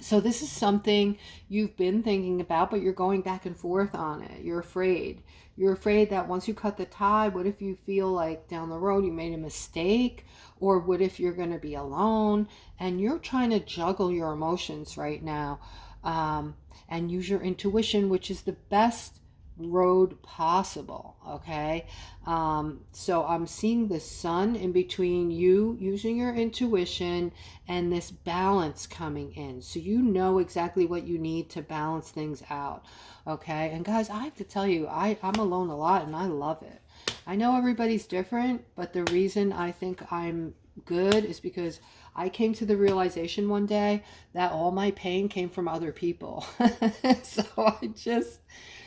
So this is something you've been thinking about, but you're going back and forth on it. You're afraid. You're afraid that once you cut the tie, what if you feel like down the road you made a mistake? Or what if you're going to be alone? And you're trying to juggle your emotions right now, um, and use your intuition, which is the best road possible. Okay. So I'm seeing the sun in between you using your intuition and this balance coming in. So you know exactly what you need to balance things out. Okay. And guys, I have to tell you, I'm alone a lot and I love it. I know everybody's different, but the reason I think I'm good is because I came to the realization one day that all my pain came from other people. So I just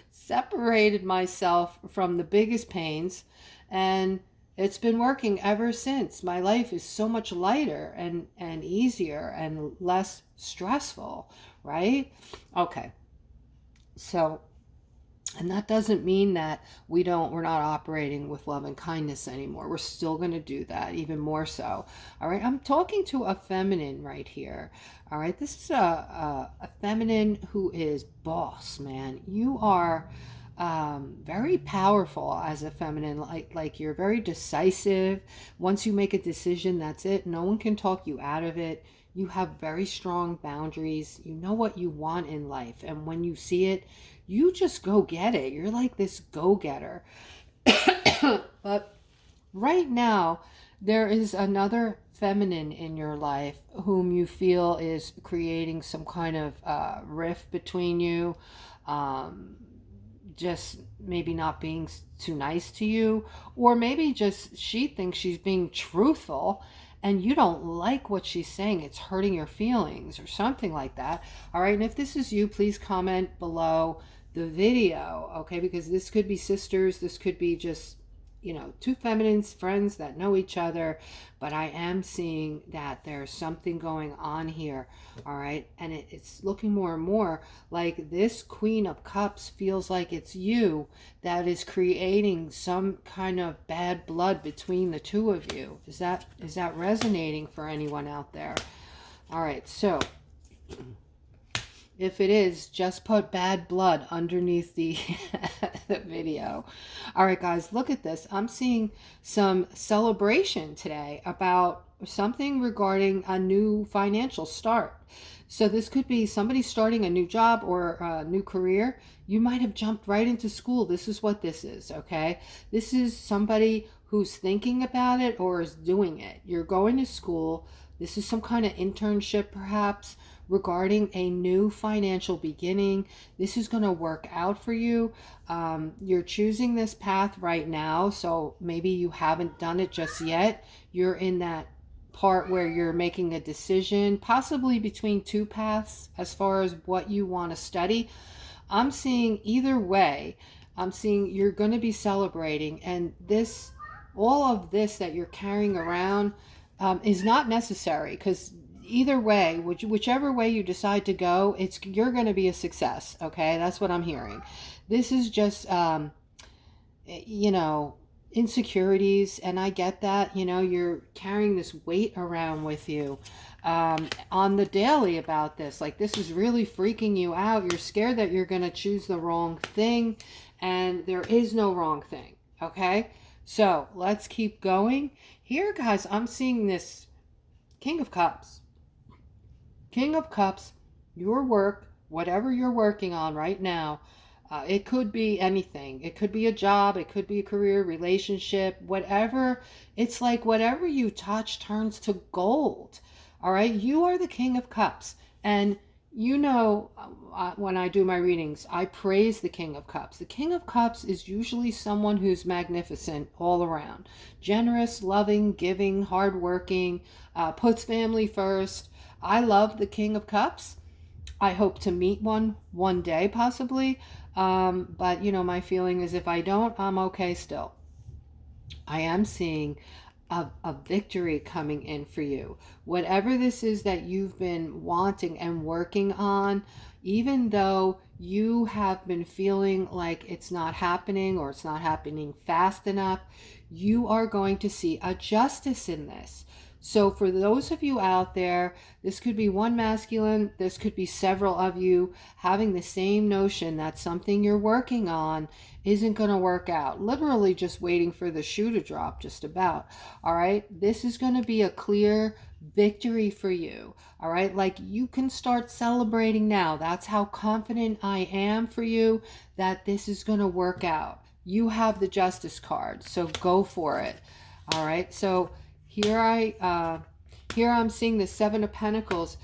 separated myself from the biggest pains, and it's been working ever since. My life is so much lighter and easier and less stressful, right? Okay. So, and that doesn't mean that we're not operating with love and kindness anymore. We're still going to do that, even more so. All right. I'm talking to a feminine right here. All right. This is a feminine who is boss, man. You are very powerful as a feminine. Like you're very decisive. Once you make a decision, that's it. No one can talk you out of it. You have very strong boundaries. You know what you want in life. And when you see it, you just go get it. You're like this go-getter. But right now, there is another feminine in your life whom you feel is creating some kind of rift between you. Um, just maybe not being too nice to you, or maybe just she thinks she's being truthful and you don't like what she's saying. It's hurting your feelings or something like that. All right. And if this is you, please comment below the video. Okay. Because this could be sisters. This could be just, two feminines, friends that know each other. But I am seeing that there's something going on here. All right. And it's looking more and more like this Queen of Cups feels like it's you that is creating some kind of bad blood between the two of you. Is that resonating for anyone out there? All right. So if it is, just put bad blood underneath the, the video. All right, guys, look at this. I'm seeing some celebration today about something regarding a new financial start. So this could be somebody starting a new job or a new career. You might have jumped right into school. This is what this is, okay? This is somebody who's thinking about it or is doing it. You're going to school. This is some kind of internship, perhaps, regarding a new financial beginning. This is going to work out for you. You're choosing this path right now, so maybe you haven't done it just yet. You're in that part where you're making a decision, possibly between two paths as far as what you want to study. I'm seeing either way. I'm seeing you're going to be celebrating, and this, all of this that you're carrying around is not necessary, because either way, whichever way you decide to go, you're going to be a success. Okay, that's what I'm hearing. This is just insecurities, and I get that. You're carrying this weight around with you on the daily about this. Like, this is really freaking you out. You're scared that you're going to choose the wrong thing, and there is no wrong thing. Okay, so let's keep going here, guys. I'm seeing this King of Cups. King of Cups, your work, whatever you're working on right now, it could be anything. It could be a job, it could be a career, relationship, whatever. It's like whatever you touch turns to gold. All right, you are the King of Cups. And when I do my readings, I praise the King of Cups. The King of Cups is usually someone who's magnificent all around. Generous, loving, giving, hardworking, puts family first. I love the King of Cups. I hope to meet one day, possibly. But, my feeling is if I don't, I'm okay still. I am seeing a victory coming in for you. Whatever this is that you've been wanting and working on, even though you have been feeling like it's not happening or it's not happening fast enough, you are going to see a justice in this. So for those of you out there, this could be one masculine, this could be several of you having the same notion that something you're working on isn't going to work out. Literally just waiting for the shoe to drop, just about. All right. This is going to be a clear victory for you. All right. Like, you can start celebrating now. That's how confident I am for you that this is going to work out. You have the Justice card, so go for it. All right. So here I'm seeing the Seven of Pentacles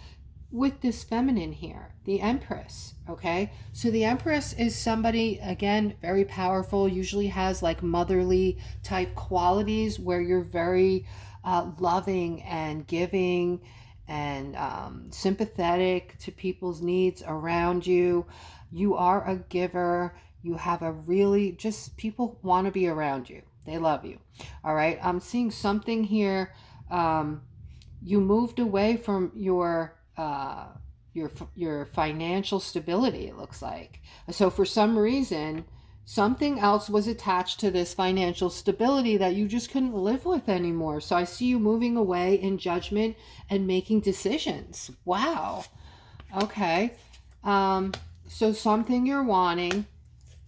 with this feminine here, the Empress. Okay, so the Empress is somebody, again, very powerful, usually has like motherly type qualities where you're very loving and giving and sympathetic to people's needs around you. You are a giver. You have a really, just, people want to be around you. They love you. All right. I'm seeing something here. You moved away from your financial stability, it looks like. So for some reason, something else was attached to this financial stability that you just couldn't live with anymore. So I see you moving away in judgment and making decisions. Wow. Okay. So something you're wanting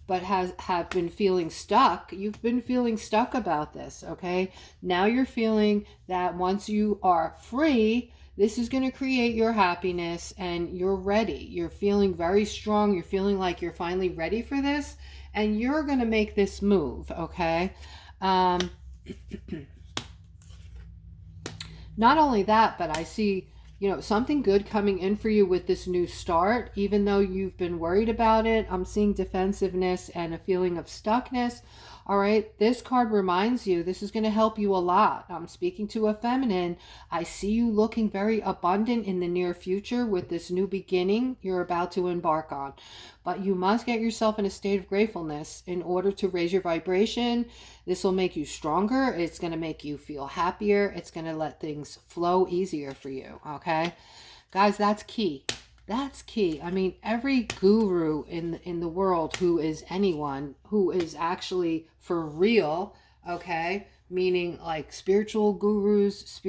but have been feeling stuck. You've been feeling stuck about this, okay? Now you're feeling that once you are free, this is going to create your happiness and you're ready. You're feeling very strong. You're feeling like you're finally ready for this and you're going to make this move, okay? Not only that, but I see, something good coming in for you with this new start. Even though you've been worried about it, I'm seeing defensiveness and a feeling of stuckness. All right, this card reminds you this is going to help you a lot. I'm speaking to a feminine. I see you looking very abundant in the near future with this new beginning you're about to embark on. But you must get yourself in a state of gratefulness in order to raise your vibration. This will make you stronger. It's going to make you feel happier. It's going to let things flow easier for you, okay? Guys, that's key. That's key. I mean, every guru in the world who is anyone who is actually for real, okay? Meaning like spiritual gurus,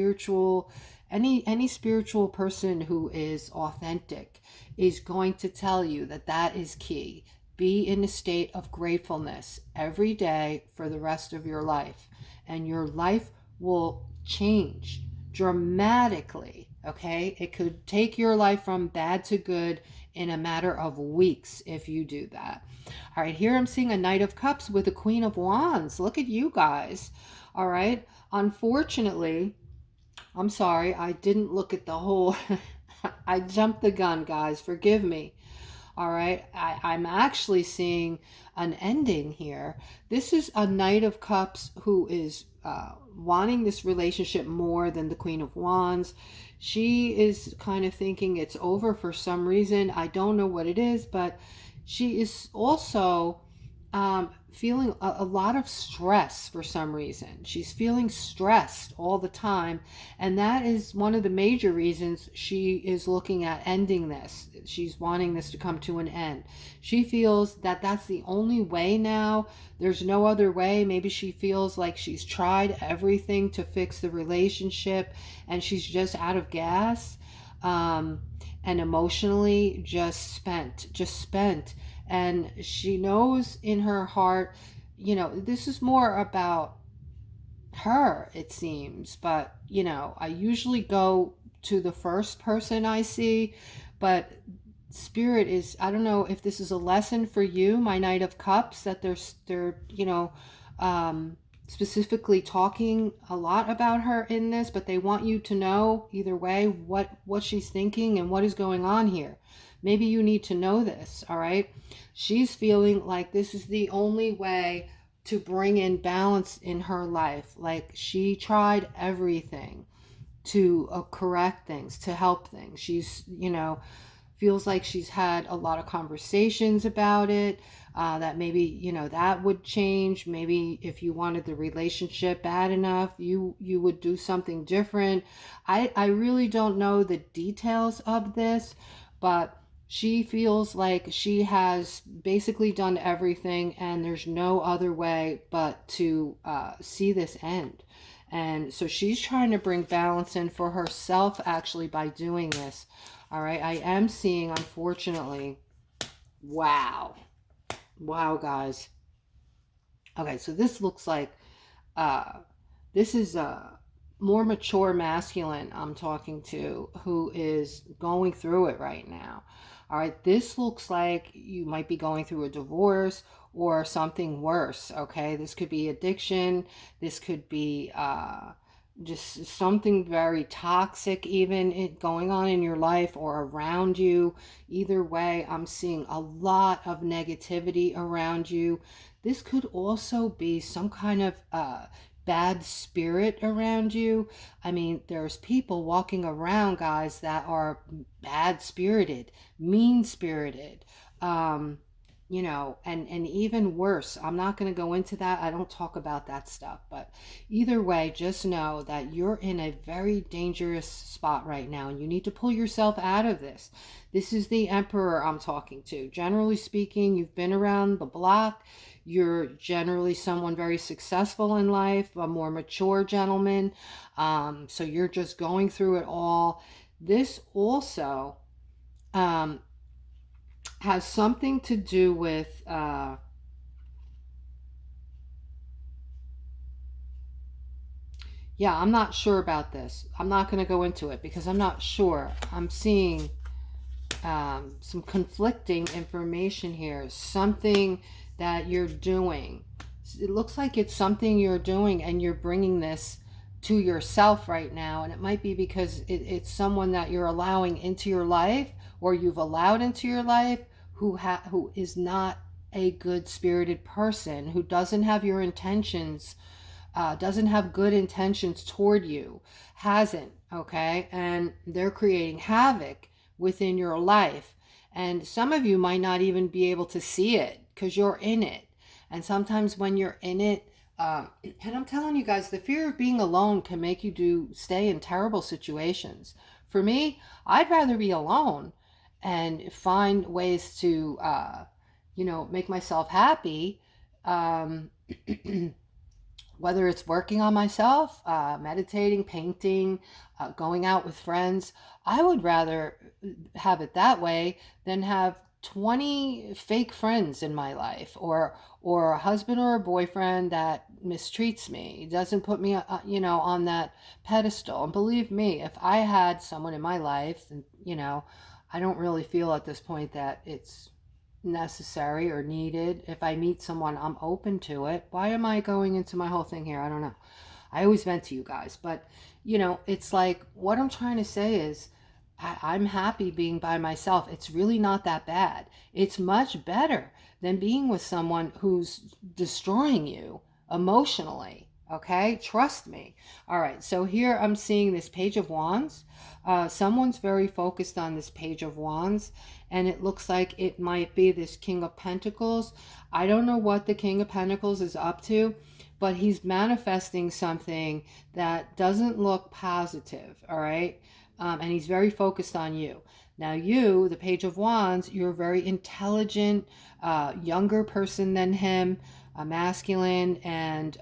any spiritual person who is authentic is going to tell you that that is key. Be in a state of gratefulness every day for the rest of your life, and your life will change dramatically. Okay, it could take your life from bad to good in a matter of weeks if you do that. All right, here I'm seeing a Knight of Cups with a Queen of Wands. Look at you guys. All right, unfortunately, I'm sorry, I didn't look at the whole, I jumped the gun, guys, forgive me. All right, I'm actually seeing an ending here. This is a Knight of Cups who is wanting this relationship more than the Queen of Wands. She is kind of thinking it's over for some reason. I don't know what it is, but she is also feeling a lot of stress for some reason. She's feeling stressed all the time, and that is one of the major reasons she is looking at ending this. She's wanting this to come to an end. She feels that that's the only way now. There's no other way. Maybe she feels like she's tried everything to fix the relationship and she's just out of gas, and emotionally just spent. And she knows in her heart, this is more about her, it seems. But, I usually go to the first person I see. But Spirit is, I don't know if this is a lesson for you, my Knight of Cups, that they're specifically talking a lot about her in this, but they want you to know either way what she's thinking and what is going on here. Maybe you need to know this, all right? She's feeling like this is the only way to bring in balance in her life. Like, she tried everything to correct things, to help things. She's, feels like she's had a lot of conversations about it, that maybe, that would change. Maybe if you wanted the relationship bad enough, you would do something different. I really don't know the details of this, but she feels like she has basically done everything and there's no other way but to see this end. And so she's trying to bring balance in for herself actually by doing this. All right, I am seeing, unfortunately, wow. Wow, guys. Okay, so this looks like uh this is a more mature masculine I'm talking to who is going through it right now. All right, this looks like you might be going through a divorce or something worse. Okay, this could be addiction, this could be just something very toxic even going on in your life or around you. Either way, I'm seeing a lot of negativity around you. This could also be some kind of bad spirit around you. I mean, there's people walking around, guys, that are bad spirited, mean spirited. You know, and even worse. I'm not going to go into that. I don't talk about that stuff. But either way, just know that you're in a very dangerous spot right now, and you need to pull yourself out of this. This is the Emperor I'm talking to. Generally speaking, you've been around the block. You're generally someone very successful in life, a more mature gentleman. So you're just going through it all. This also has something to do with yeah, I'm not sure about this. I'm not going to go into it because I'm not sure. I'm seeing some conflicting information here. Something that you're doing. It looks like it's something you're doing and you're bringing this to yourself right now. And it might be because it's someone that you're allowing into your life or you've allowed into your life who is not a good spirited person, who doesn't have your intentions, doesn't have good intentions toward you, hasn't, okay? And they're creating havoc within your life. And some of you might not even be able to see it because you're in it. And sometimes when you're in it, and I'm telling you guys, the fear of being alone can make you stay in terrible situations. For me, I'd rather be alone and find ways to, you know, make myself happy. Um, whether it's working on myself, meditating, painting, going out with friends, I would rather have it that way than have 20 fake friends in my life or a husband or a boyfriend that mistreats me, doesn't put me you know, on that pedestal. And believe me, if I had someone in my life, and you know, I don't really feel at this point that it's necessary or needed. If I meet someone, I'm open to it. Why am I going into my whole thing here? I don't know. I always vent to you guys, but you know, it's like what I'm trying to say is I'm happy being by myself. It's really not that bad. It's much better than being with someone who's destroying you emotionally. Okay, trust me. All right, so here I'm seeing this Page of Wands. Someone's very focused on this Page of Wands, and it looks like it might be this King of Pentacles. I don't know what the King of Pentacles is up to, but he's manifesting something that doesn't look positive, all right? And he's very focused on you. Now you, the Page of Wands, you're a very intelligent, younger person than him, a masculine, and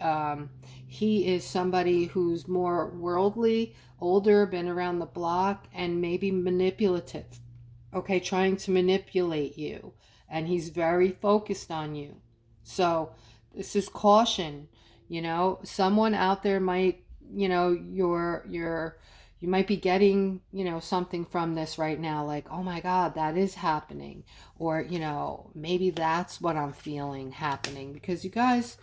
he is somebody who's more worldly, older, been around the block, and maybe manipulative. Okay, trying to manipulate you. And he's very focused on you. So this is caution. You know, someone out there might, you know, you might be getting, you know, something from this right now, like, oh my God, that is happening. Or, you know, maybe that's what I'm feeling happening. Because you guys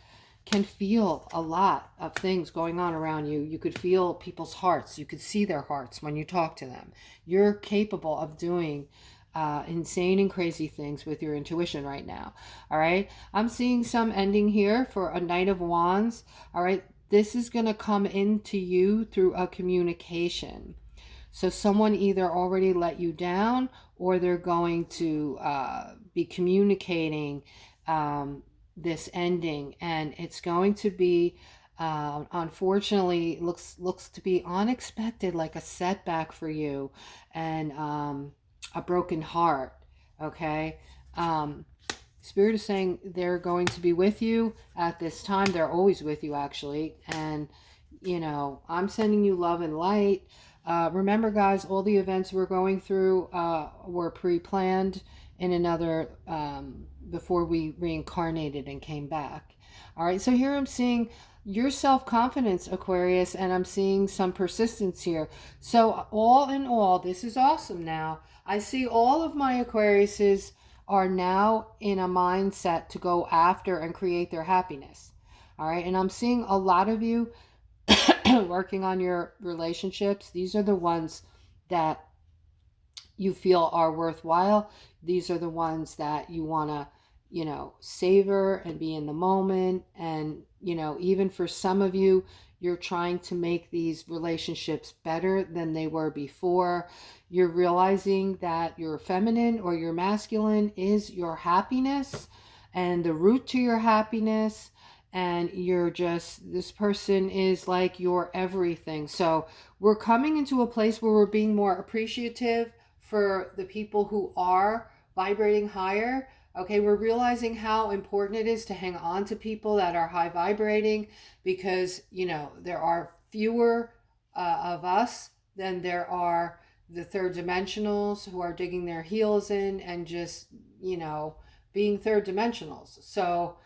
can feel a lot of things going on around you. You could feel people's hearts. You could see their hearts when you talk to them. You're capable of doing insane and crazy things with your intuition right now. All right. I'm seeing some ending here for a Knight of Wands. All right. This is going to come into you through a communication. So someone either already let you down or they're going to be communicating this ending, and it's going to be unfortunately looks to be unexpected, like a setback for you, and a broken heart. Okay. Spirit is saying they're going to be with you at this time. They're always with you, actually. And you know, I'm sending you love and light. Remember, guys, all the events we're going through were pre-planned in another before we reincarnated and came back. All right, so here I'm seeing your self-confidence, Aquarius, and I'm seeing some persistence here. So all in all, this is awesome. Now I see all of my Aquariuses are now in a mindset to go after and create their happiness. All right, and I'm seeing a lot of you working on your relationships. These are the ones that you feel are worthwhile. These are the ones that you want to, you know, savor and be in the moment. And, you know, even for some of you, you're trying to make these relationships better than they were before. You're realizing that your feminine or your masculine is your happiness and the root to your happiness. And you're just, this person is like your everything. So we're coming into a place where we're being more appreciative for the people who are vibrating higher. Okay, we're realizing how important it is to hang on to people that are high vibrating, because, you know, there are fewer of us than there are the third dimensionals who are digging their heels in and just, you know, being third dimensionals. So,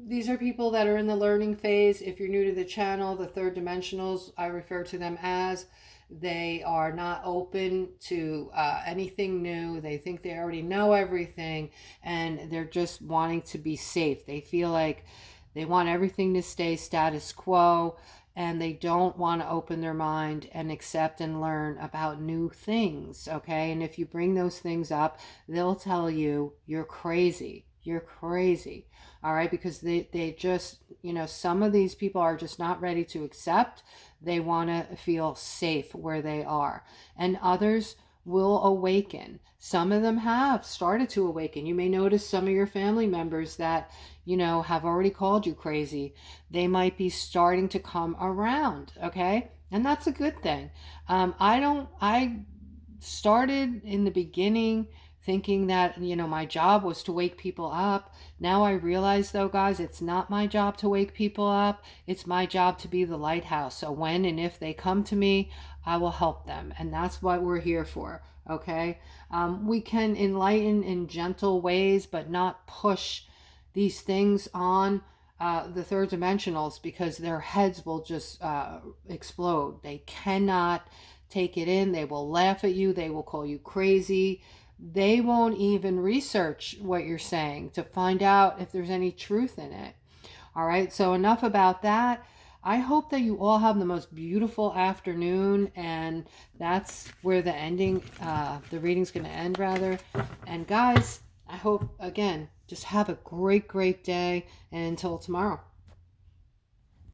these are people that are in the learning phase. If you're new to the channel, the third dimensionals, I refer to them as, they are not open to anything new. They think they already know everything, and they're just wanting to be safe. They feel like they want everything to stay status quo, and they don't want to open their mind and accept and learn about new things. Okay, and if you bring those things up, they'll tell you you're crazy. You're crazy. All right, because they just, you know, some of these people are just not ready to accept. They want to feel safe where they are. And others will awaken. Some of them have started to awaken. You may notice some of your family members that, you know, have already called you crazy. They might be starting to come around, okay? And that's a good thing. I started in the beginning thinking that, you know, my job was to wake people up. Now I realize, though, guys, it's not my job to wake people up. It's my job to be the lighthouse. So when and if they come to me, I will help them. And that's what we're here for, okay? We can enlighten in gentle ways, but not push these things on the third dimensionals, because their heads will just explode. They cannot take it in. They will laugh at you. They will call you crazy. They won't even research what you're saying to find out if there's any truth in it. All right, so enough about that. I hope that you all have the most beautiful afternoon, and that's where the ending, the reading's going to end, rather. And guys, I hope, again, just have a great, great day, and until tomorrow.